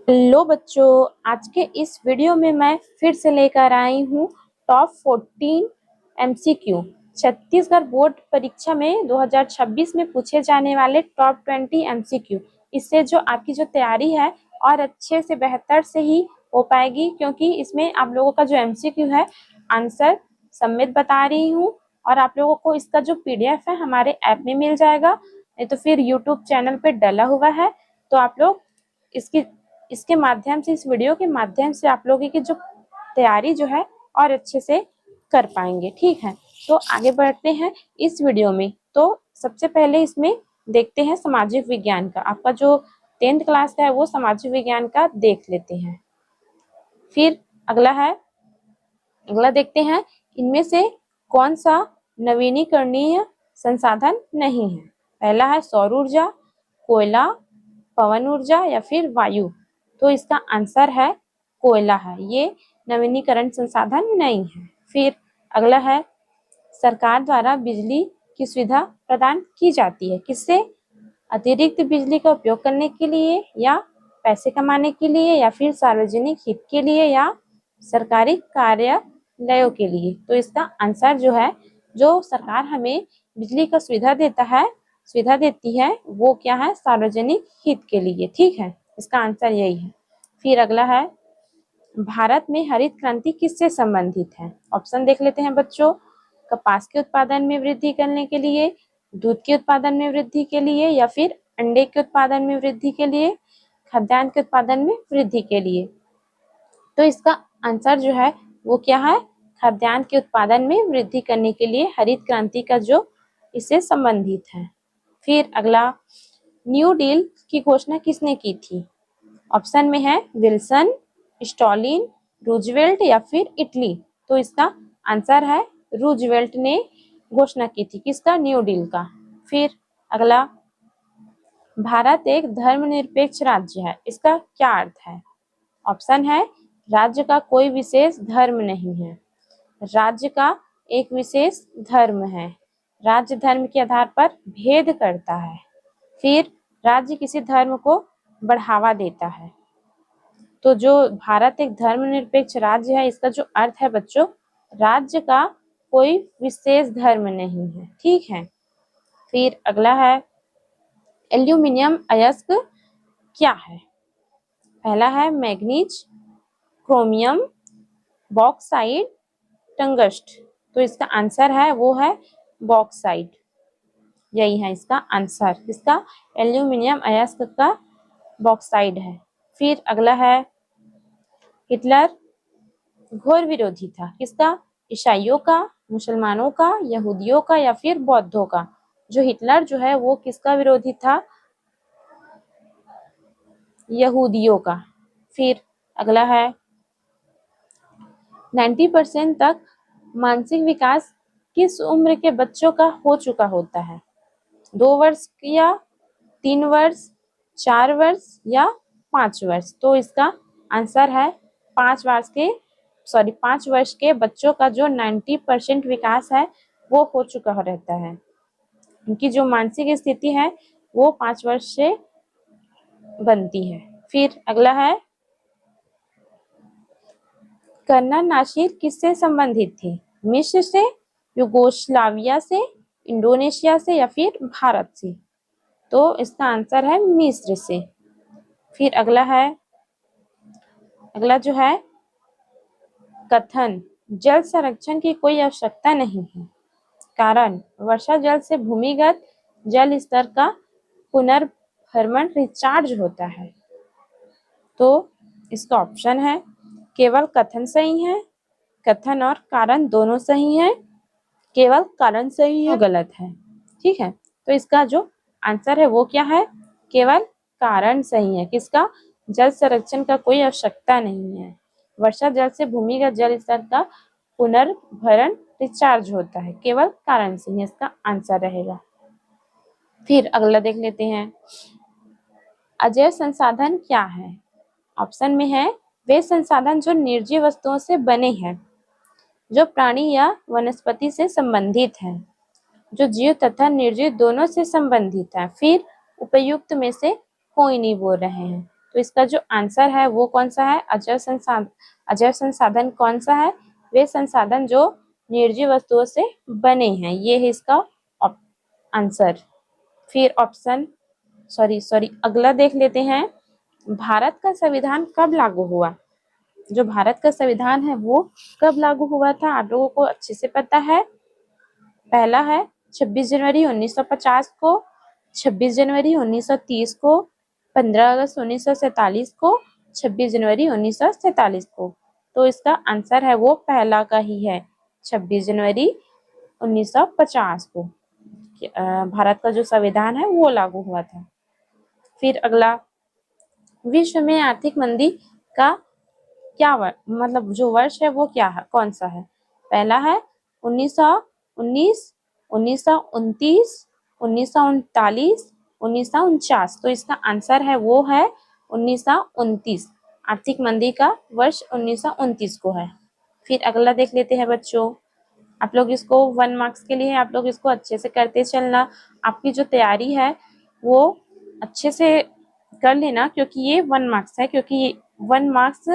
Hello बच्चों, आज के इस वीडियो में मैं फिर से लेकर आई हूँ टॉप 14 एमसीक्यू छत्तीसगढ़ बोर्ड परीक्षा में 2026 में पूछे जाने वाले टॉप 20 एमसीक्यू। इससे जो आपकी जो तैयारी है और अच्छे से बेहतर से ही हो पाएगी, क्योंकि इसमें आप लोगों का जो एमसीक्यू है आंसर समेत बता रही हूँ। और आप लोगों को इसका जो पीडीएफ है हमारे ऐप में मिल जाएगा, नहीं तो फिर यूट्यूब चैनल पे डला हुआ है। तो आप लोग इसके माध्यम से, इस वीडियो के माध्यम से आप लोगों की जो तैयारी जो है और अच्छे से कर पाएंगे। ठीक है, तो आगे बढ़ते हैं इस वीडियो में। तो सबसे पहले इसमें देखते हैं सामाजिक विज्ञान का। आपका जो 10th क्लास का है वो सामाजिक विज्ञान का देख लेते हैं। फिर अगला देखते हैं, इनमें से कौन सा नवीनीकरणीय संसाधन नहीं है। पहला है सौर ऊर्जा, कोयला, पवन ऊर्जा या फिर वायु। तो इसका आंसर है कोयला है, ये नवीनीकरण संसाधन नहीं है। फिर अगला है, सरकार द्वारा बिजली की सुविधा प्रदान की जाती है किससे? अतिरिक्त बिजली का उपयोग करने के लिए, या पैसे कमाने के लिए, या फिर सार्वजनिक हित के लिए, या सरकारी कार्यालयों के लिए। तो इसका आंसर जो है, जो सरकार हमें बिजली का सुविधा देती है वो क्या है? सार्वजनिक हित के लिए। ठीक है, इसका आंसर यही है। फिर अगला है, भारत में हरित क्रांति किससे संबंधित है? ऑप्शन देख लेते हैं बच्चों। कपास के उत्पादन में वृद्धि करने के लिए, दूध के उत्पादन में वृद्धि के लिए, या फिर अंडे के उत्पादन में वृद्धि के लिए, खाद्यान्न के उत्पादन में वृद्धि के लिए। तो इसका आंसर जो है वो क्या है? खाद्यान्न के उत्पादन में वृद्धि करने के लिए हरित क्रांति का जो इससे संबंधित है। फिर अगला, न्यू डील की घोषणा किसने की थी? ऑप्शन में है विल्सन, स्टॉलिन, रूजवेल्ट या फिर इटली। तो इसका आंसर है रूजवेल्ट ने घोषणा की थी किसका? न्यू डील का। फिर अगला, भारत एक धर्मनिरपेक्ष राज्य है, इसका क्या अर्थ है? ऑप्शन है राज्य का कोई विशेष धर्म नहीं है, राज्य का एक विशेष धर्म है, राज्य धर्म के आधार पर भेद करता है, फिर राज्य किसी धर्म को बढ़ावा देता है। तो जो भारत एक धर्मनिरपेक्ष राज्य है, इसका जो अर्थ है बच्चों, राज्य का कोई विशेष धर्म नहीं है। ठीक है। फिर अगला है, एल्यूमिनियम अयस्क क्या है? पहला है मैग्नीज, क्रोमियम, बॉक्साइट, टंगस्ट। तो इसका आंसर है वो है बॉक्साइट, यही है इसका आंसर। इसका एल्यूमिनियम अयस्क का बॉक्साइड है। फिर अगला है, हिटलर घोर विरोधी था किसका? ईसाइयों का, मुसलमानों का, यहूदियों का या फिर बौद्धों का। जो हिटलर जो है वो किसका विरोधी था? यहूदियों का। फिर अगला है, 90% तक मानसिक विकास किस उम्र के बच्चों का हो चुका होता है? 2 वर्ष या 3 वर्ष, 4 वर्ष या 5 वर्ष। तो इसका आंसर है 5 वर्ष के बच्चों का जो 90% विकास है वो हो चुका रहता है। उनकी जो मानसिक स्थिति है वो 5 वर्ष से बनती है। फिर अगला है, कर्नल नासिर किससे संबंधित थे? मिस्र से, युगोस्लाविया से, इंडोनेशिया से या फिर भारत से। तो इसका आंसर है मिस्र से। फिर अगला जो है, कथन जल संरक्षण की कोई आवश्यकता नहीं है, कारण वर्षा जल से भूमिगत जल स्तर का पुनर्भरण रिचार्ज होता है। तो इसका ऑप्शन है, केवल कथन सही है, कथन और कारण दोनों सही है, केवल कारण सही है, गलत है। ठीक है, तो इसका जो आंसर है वो क्या है? केवल कारण सही है। किसका? जल संरक्षण का कोई आवश्यकता नहीं है, वर्षा जल से भूमिगत जल स्तर का पुनर्भरण रिचार्ज होता है, केवल कारण सही है, इसका आंसर रहेगा। फिर अगला देख लेते हैं, अजैव संसाधन क्या है? ऑप्शन में है वे संसाधन जो निर्जीव वस्तुओं से बने हैं, जो प्राणी या वनस्पति से संबंधित है, जो जीव तथा निर्जीव दोनों से संबंधित है, फिर उपयुक्त में से कोई नहीं बोल रहे हैं। तो इसका जो आंसर है वो कौन सा है? अजैव संसाधन कौन सा है? वे संसाधन जो निर्जीव वस्तुओं से बने हैं, ये है इसका आंसर। फिर अगला देख लेते हैं। भारत का संविधान कब लागू हुआ? जो भारत का संविधान है वो कब लागू हुआ था? आप लोगों को अच्छे से पता है। पहला है 26 जनवरी 1950 को, 26 जनवरी 1930 को, 15 अगस्त 1947 को, 26 जनवरी 1947 को। तो इसका आंसर है वो पहला का ही है, 26 जनवरी 1950 को भारत का जो संविधान है वो लागू हुआ था। फिर अगला, विश्व में आर्थिक मंदी का क्या मतलब जो वर्ष है वो क्या है, कौन सा है? पहला है 1919, 1929, 1939, 1949। तो इसका आंसर है वो है 1929। आर्थिक मंदी का वर्ष 1929 को है। फिर अगला देख लेते हैं बच्चों। आप लोग इसको 1 मार्क्स के लिए आप लोग इसको अच्छे से करते चलना। आपकी जो तैयारी है वो अच्छे से कर लेना, क्योंकि ये 1 मार्क्स है, क्योंकि 1 मार्क्स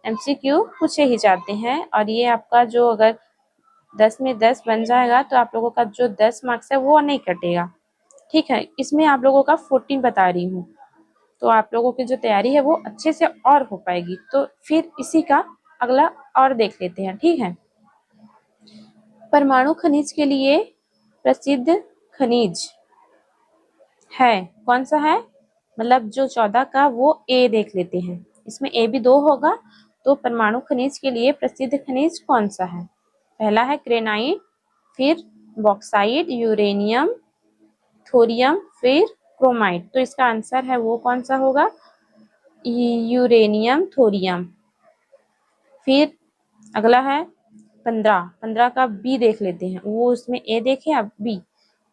MCQ पूछे ही जाते हैं। और ये आपका जो अगर 10 में 10 बन जाएगा तो आप लोगों का जो 10 मार्क्स है वो नहीं कटेगा, ठीक है। इसमें आप लोगों का 14 बता रही हूँ, तो आप लोगों की जो तैयारी है वो अच्छे से और हो पाएगी। तो फिर इसी का अगला और देख लेते हैं, ठीक है। परमाणु खनिज के लिए प्रसिद्ध खनिज है, कौन सा है? मतलब जो 14 का वो ए देख लेते हैं। इसमें ए भी 2 होगा। तो परमाणु खनिज के लिए प्रसिद्ध खनिज कौन सा है? पहला है ग्रेनाइट, फिर बॉक्साइट, यूरेनियम, थोरियम, फिर क्रोमाइट। तो इसका आंसर है वो कौन सा होगा? Uranium, thorium. फिर अगला है 15 का बी देख लेते हैं। वो उसमें ए देखे, अब बी।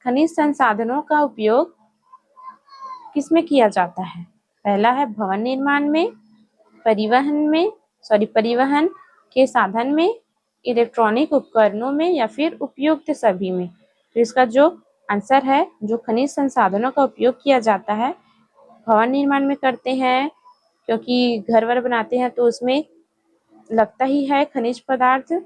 खनिज संसाधनों का उपयोग किसमें किया जाता है? पहला है भवन निर्माण में, परिवहन के साधन में, इलेक्ट्रॉनिक उपकरणों में, या फिर उपयुक्त सभी में। तो इसका जो आंसर है, जो खनिज संसाधनों का उपयोग किया जाता है, भवन निर्माण में करते हैं, क्योंकि घर वर बनाते हैं तो उसमें लगता ही है खनिज पदार्थ।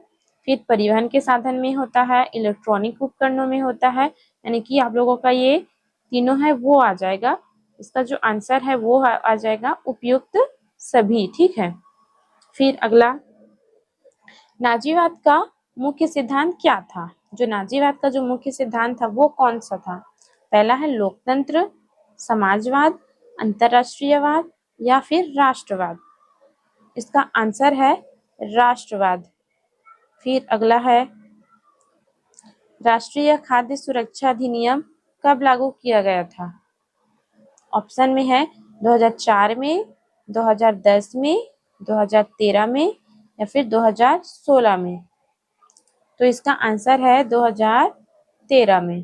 फिर परिवहन के साधन में होता है, इलेक्ट्रॉनिक उपकरणों में होता है, यानी कि आप लोगों का ये तीनों है वो आ जाएगा। इसका जो आंसर है वो आ जाएगा उपयुक्त सभी, ठीक है। फिर अगला, नाजीवाद का मुख्य सिद्धांत क्या था? जो नाजीवाद का जो मुख्य सिद्धांत था वो कौन सा था? पहला है लोकतंत्र, समाजवाद, अंतरराष्ट्रीयवाद, या फिर राष्ट्रवाद। इसका आंसर है राष्ट्रवाद। फिर अगला है, राष्ट्रीय खाद्य सुरक्षा अधिनियम कब लागू किया गया था? ऑप्शन में है 2004 में, 2010 में, 2013 में, या फिर 2016 में। तो इसका आंसर है 2013 में।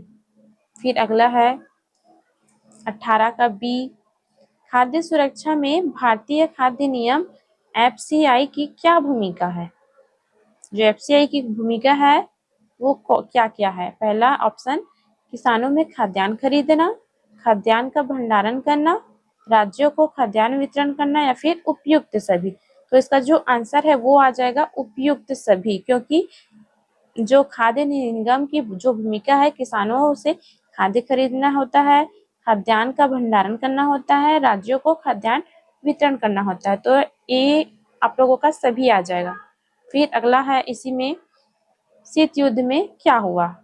फिर अगला है 18 का बी, खाद्य सुरक्षा में भारतीय खाद्य नियम FCI की क्या भूमिका है? जो FCI की भूमिका है वो क्या क्या है? पहला ऑप्शन, किसानों में खाद्यान्न खरीदना, खाद्यान्न का भंडारण करना, राज्यों को खाद्यान्न वितरण करना, या फिर उपयुक्त सभी। तो इसका जो आंसर है वो आ जाएगा उपयुक्त सभी, क्योंकि जो खाद्य निगम की जो भूमिका है, किसानों से खाद्य खरीदना होता है, खाद्यान्न का भंडारण करना होता है, राज्यों को खाद्यान्न वितरण करना होता है। तो ये आप लोगों का सभी आ जाएगा। फिर अगला है, इसी में शीत युद्ध में क्या हुआ?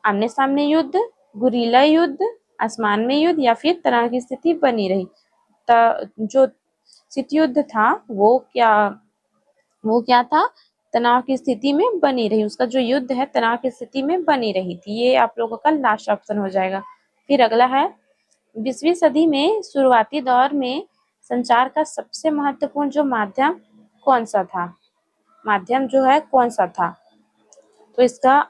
आमने सामने युद्ध, गुरीला युद्ध, आसमान में युद्ध, या फिर तनाव की स्थिति बनी रही। जो शीत युद्ध था वो क्या था? तनाव की स्थिति में बनी रही। उसका जो युद्ध है तनाव की स्थिति में बनी रही थी। ये आप लोगों का लास्ट ऑप्शन हो जाएगा। फिर अगला है, 20वीं सदी में शुरुआती दौर में संचार का सबसे महत्वपूर्ण जो माध्यम कौन सा था? माध्यम जो है कौन सा था? तो इसका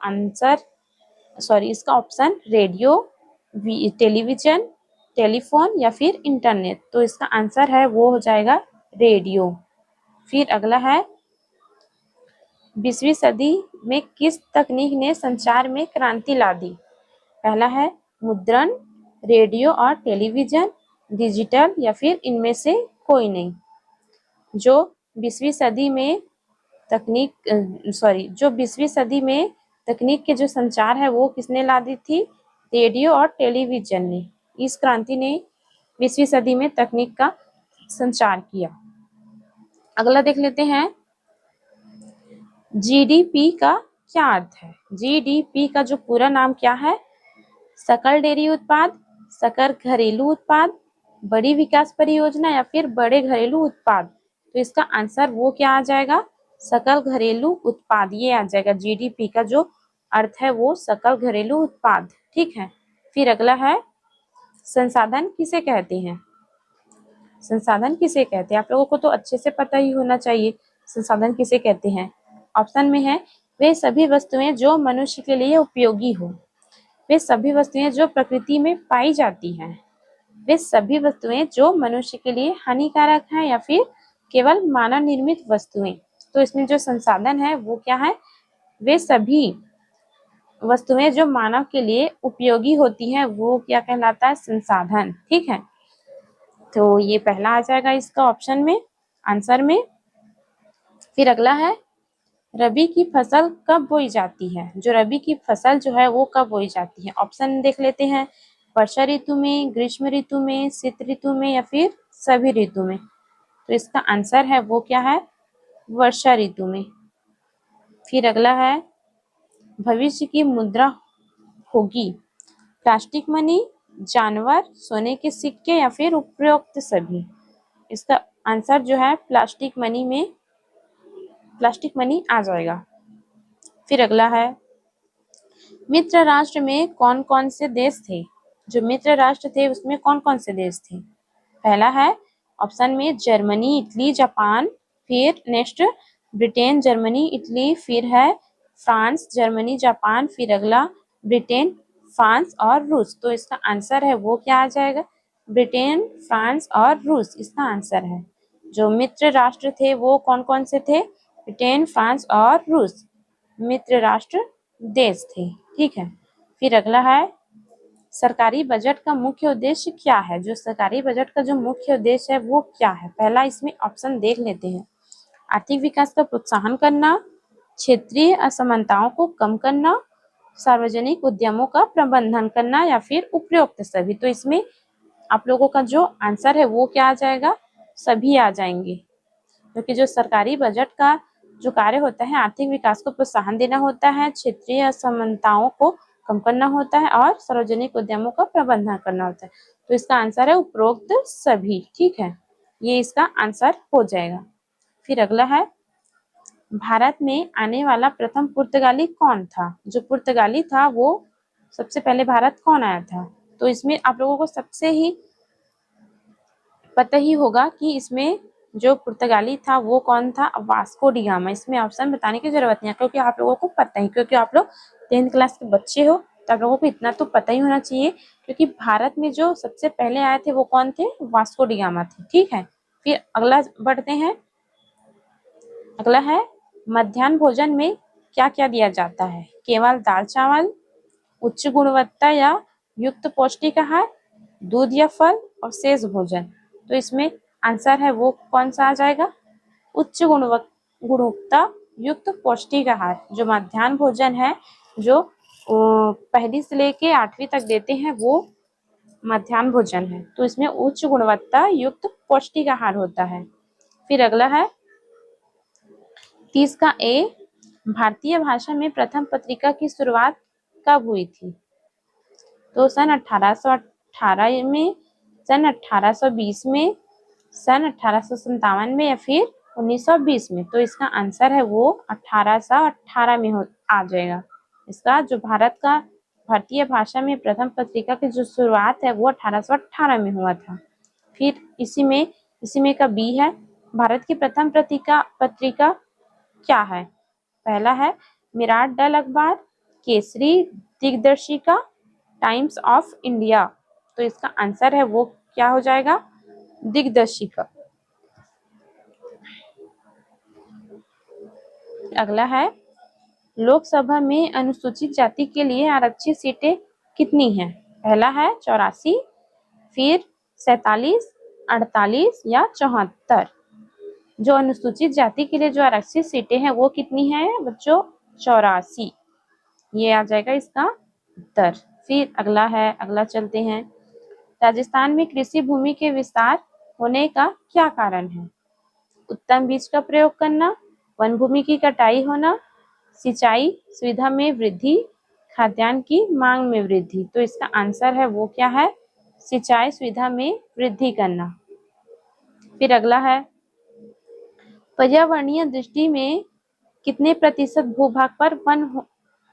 ऑप्शन रेडियो, टेलीविजन, टेलीफोन, या फिर इंटरनेट। तो इसका आंसर है वो हो जाएगा रेडियो। फिर अगला है, 20वीं सदी में किस तकनीक ने संचार में क्रांति ला दी? पहला है मुद्रण, रेडियो और टेलीविजन, डिजिटल या फिर इनमें से कोई नहीं। जो 20वीं सदी में जो 20वीं सदी में तकनीक के जो संचार है वो किसने ला दी थी? रेडियो और टेलीविजन ने। इस क्रांति ने 20वीं सदी में तकनीक का संचार किया। अगला देख लेते हैं, जीडीपी का क्या अर्थ है? जीडीपी का जो पूरा नाम क्या है? सकल डेयरी उत्पाद, सकल घरेलू उत्पाद, बड़ी विकास परियोजना या फिर बड़े घरेलू उत्पाद। तो इसका आंसर वो क्या आ जाएगा? सकल घरेलू उत्पाद, ये आ जाएगा। जीडीपी का जो अर्थ है वो सकल घरेलू उत्पाद। ठीक है, फिर अगला है, संसाधन किसे कहते हैं? संसाधन किसे कहते हैं? आप लोगों को तो अच्छे से पता ही होना चाहिए संसाधन किसे कहते हैं। ऑप्शन में है, वे सभी वस्तुएं जो मनुष्य के लिए उपयोगी हो, वे सभी वस्तुएं जो प्रकृति में पाई जाती हैं, वे सभी वस्तुएं जो मनुष्य के लिए हानिकारक हैं, या फिर केवल मानव निर्मित वस्तुएं। तो इसमें जो संसाधन है वो क्या है? वे सभी वस्तुएं जो मानव के लिए उपयोगी होती हैं वो क्या कहलाता है? संसाधन। ठीक है, तो ये पहला आ जाएगा इसका ऑप्शन में, आंसर में। फिर अगला है, रबी की फसल कब बोई जाती है? जो रबी की फसल जो है वो कब बोई जाती है? ऑप्शन देख लेते हैं, वर्षा ऋतु में, ग्रीष्म ऋतु में, शीत ऋतु में या फिर सभी ऋतु में। तो इसका आंसर है वो क्या है? वर्षा ऋतु में। फिर अगला है, भविष्य की मुद्रा होगी प्लास्टिक मनी, जानवर, सोने के सिक्के या फिर उपरोक्त सभी। इसका आंसर जो है प्लास्टिक मनी आ जाएगा। फिर अगला है, मित्र राष्ट्र में कौन कौन से देश थे? जो मित्र राष्ट्र थे उसमें कौन कौन से देश थे? पहला है ऑप्शन में जर्मनी, इटली, जापान, फिर नेक्स्ट ब्रिटेन, जर्मनी, इटली, फिर है फ्रांस, जर्मनी, जापान, फिर अगला ब्रिटेन, फ्रांस और रूस। तो इसका आंसर है वो क्या आ जाएगा? ब्रिटेन, फ्रांस और रूस इसका आंसर है। जो मित्र राष्ट्र थे वो कौन कौन से थे? ब्रिटेन, फ्रांस और रूस मित्र राष्ट्र देश थे। ठीक है, फिर अगला है, सरकारी बजट का मुख्य उद्देश्य क्या है? जो सरकारी बजट का जो मुख्य उद्देश्य है वो क्या है? पहला इसमें ऑप्शन देख लेते हैं, आर्थिक विकास का प्रोत्साहन करना, क्षेत्रीय असमानताओं को कम करना, सार्वजनिक उद्यमों का प्रबंधन करना या फिर उपरोक्त सभी। तो इसमें आप लोगों का जो आंसर है वो क्या आ जाएगा? सभी आ जाएंगे, क्योंकि जो सरकारी बजट का जो कार्य होता है आर्थिक विकास को प्रोत्साहन देना होता है, क्षेत्रीय असमानताओं को कम करना होता है और सार्वजनिक उद्यमों का प्रबंधन करना होता है। तो इसका आंसर है उपरोक्त सभी। ठीक है, ये इसका आंसर हो जाएगा। फिर अगला है, भारत में आने वाला प्रथम पुर्तगाली कौन था? जो पुर्तगाली था वो सबसे पहले भारत कौन आया था? तो इसमें आप लोगों को सबसे ही पता ही होगा कि इसमें जो पुर्तगाली था वो कौन था? Vasco D gamma. इसमें ऑप्शन बताने की जरूरत नहीं है क्योंकि आप लोगों को पता ही, क्योंकि आप लोग 10th क्लास के बच्चे हो तो आप लोगों को इतना तो पता ही होना चाहिए, क्योंकि भारत में जो सबसे पहले आए थे वो कौन थे? वास्को डी गामा थे। ठीक है, फिर अगला बढ़ते हैं। अगला है, मध्याह्न भोजन में क्या क्या दिया जाता है? केवल दाल चावल, उच्च गुणवत्ता या युक्त पौष्टिक आहार, दूध या फल और शेष भोजन। तो इसमें आंसर है वो कौन सा आ जाएगा? उच्च गुणवत्ता युक्त पौष्टिक आहार। जो मध्याह्न भोजन है जो पहली से लेके 8वीं तक देते हैं वो मध्याह्न भोजन है, तो इसमें उच्च गुणवत्ता युक्त पौष्टिक आहार होता है। फिर अगला है 30 का ए, भारतीय भाषा में प्रथम पत्रिका की शुरुआत कब हुई थी? तो सन 1818 में, सन 1820 में, सन 1857 में या फिर 1920 में। तो इसका आंसर है वो 1818 में आ जाएगा। इसका जो भारतीय भाषा में प्रथम पत्रिका की जो शुरुआत है वो 1818 में हुआ था। फिर इसी में का बी है, भारत की प्रथम पत्रिका क्या है? पहला है मिराट दल अखबार, केसरी, दिग्दर्शिका, टाइम्स ऑफ इंडिया। तो इसका आंसर है वो क्या हो जाएगा? दिग्दर्शिका। अगला है, लोकसभा में अनुसूचित जाति के लिए आरक्षित सीटें कितनी हैं? पहला है 84, फिर 47, 48 या 74। जो अनुसूचित जाति के लिए जो आरक्षित सीटें हैं वो कितनी है बच्चों? 84। ये आ जाएगा इसका उत्तर। फिर अगला चलते हैं। राजस्थान में कृषि भूमि के विस्तार होने का क्या कारण है? उत्तम बीज का प्रयोग करना, वन भूमि की कटाई होना, सिंचाई सुविधा में वृद्धि, खाद्यान्न की मांग में वृद्धि। तो इसका आंसर है वो क्या है? सिंचाई सुविधा में वृद्धि करना। फिर अगला है, पर्यावरणीय दृष्टि में कितने प्रतिशत भूभाग पर वन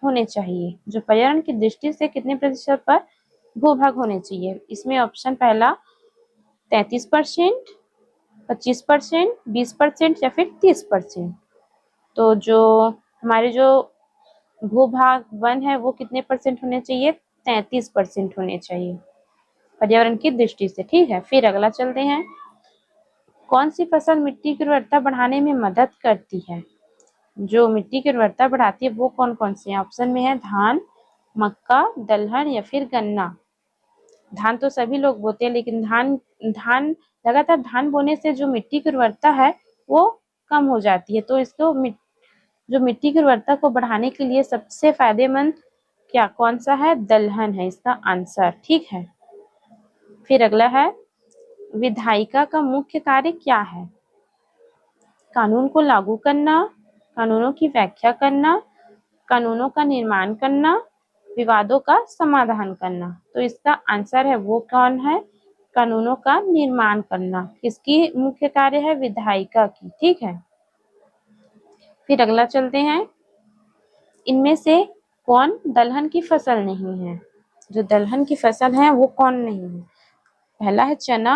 होने चाहिए? जो पर्यावरण की दृष्टि से कितने प्रतिशत पर भूभाग होने चाहिए? इसमें ऑप्शन पहला 33%, 25%, 20% या फिर 30%। तो जो हमारे जो भूभाग वन है वो कितने परसेंट होने चाहिए? 33% होने चाहिए पर्यावरण की दृष्टि से। ठीक है, फिर अगला चलते हैं। कौन सी फसल मिट्टी की उर्वरता बढ़ाने में मदद करती है? जो मिट्टी की उर्वरता बढ़ाती है वो कौन कौन सी है? ऑप्शन में है धान, मक्का, दलहन या फिर गन्ना। धान तो सभी लोग बोते हैं, लेकिन धान लगातार धान बोने से जो मिट्टी की उर्वरता है वो कम हो जाती है। तो इसको जो मिट्टी की उर्वरता को बढ़ाने के लिए सबसे फायदेमंद क्या कौन सा है? दलहन है इसका आंसर। ठीक है, फिर अगला है, विधायिका का मुख्य कार्य क्या है? कानून को लागू करना, कानूनों की व्याख्या करना, कानूनों का निर्माण करना, विवादों का समाधान करना। तो इसका आंसर है वो कौन है? कानूनों का निर्माण करना। किसकी मुख्य कार्य है? विधायिका की। ठीक है, फिर अगला चलते हैं। इनमें से कौन दलहन की फसल नहीं है? जो दलहन की फसल है वो कौन नहीं है? पहला है चना,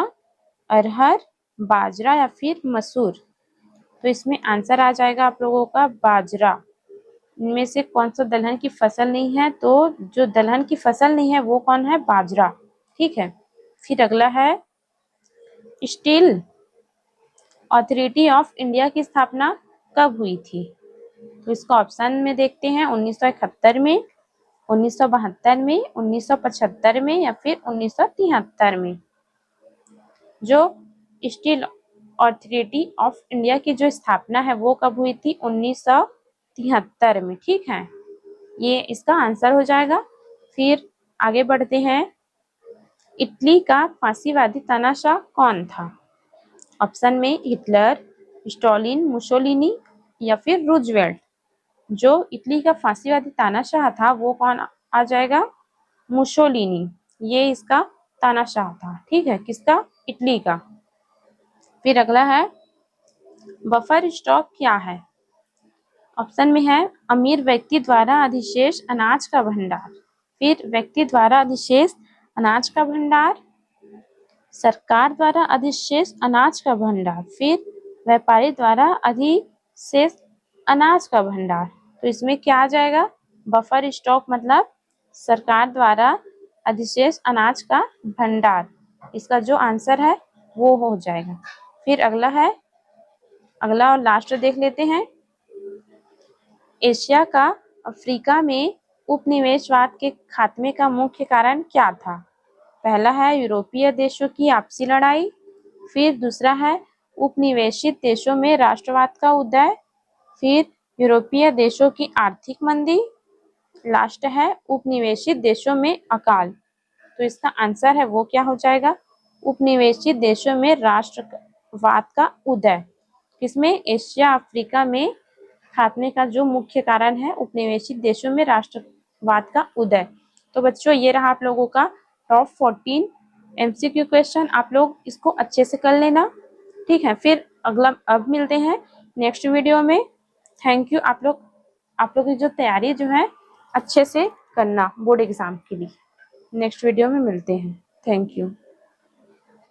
अरहर, बाजरा या फिर मसूर। तो इसमें आंसर आ जाएगा आप लोगों का बाजरा। इनमें से कौन सा दलहन की फसल नहीं है? तो जो दलहन की फसल नहीं है वो कौन है? बाजरा। ठीक है, फिर अगला है, स्टील अथॉरिटी ऑफ इंडिया की स्थापना कब हुई थी? तो इसको ऑप्शन में देखते हैं। 1971 में, 1972 में, 1975 में या फिर 1973 में। जो स्टील अथॉरिटी ऑफ इंडिया की जो स्थापना है वो कब हुई थी? 1973 में। ठीक है, ये इसका आंसर हो जाएगा। फिर आगे बढ़ते हैं। इटली का फांसीवादी तानाशाह कौन था? ऑप्शन में हिटलर, स्टालिन, मुसोलिनी या फिर रूजवेल्ट। जो इटली का फांसीवादी तानाशाह था वो कौन आ जाएगा? मुसोलिनी। ये इसका तानाशाह था। ठीक है, किसका? इटली का। फिर अगला है, बफर स्टॉक क्या है? ऑप्शन में है अमीर व्यक्ति द्वारा अधिशेष अनाज का भंडार, फिर व्यक्ति द्वारा अधिशेष अनाज का भंडार, सरकार द्वारा अधिशेष अनाज का भंडार, फिर व्यापारी द्वारा अधिशेष अनाज का भंडार। तो इसमें क्या आ जाएगा? बफर स्टॉक मतलब सरकार द्वारा अधिशेष अनाज का भंडार। इसका जो आंसर है वो हो जाएगा। फिर अगला और लास्ट देख लेते हैं। एशिया का अफ्रीका में उपनिवेशवाद के खात्मे का मुख्य कारण क्या था? पहला है यूरोपीय देशों की आपसी लड़ाई, फिर दूसरा है उपनिवेशित देशों में राष्ट्रवाद का उदय, फिर यूरोपीय देशों की आर्थिक मंदी, लास्ट है उपनिवेशित देशों में अकाल। तो इसका आंसर है वो क्या हो जाएगा? उपनिवेशित देशों में राष्ट्रवाद का उदय। किसमें? एशिया अफ्रीका में खात्मे का जो मुख्य कारण है उपनिवेशित देशों में राष्ट्रवाद का उदय। तो बच्चों ये रहा आप लोगों का टॉप 14 MCQ क्वेश्चन। आप लोग इसको अच्छे से कर लेना। ठीक है, फिर अब मिलते हैं नेक्स्ट वीडियो में। Thank you. आप लोग की जो तैयारी जो है अच्छे से करना बोर्ड एग्जाम के लिए। नेक्स्ट वीडियो में मिलते हैं। Thank you.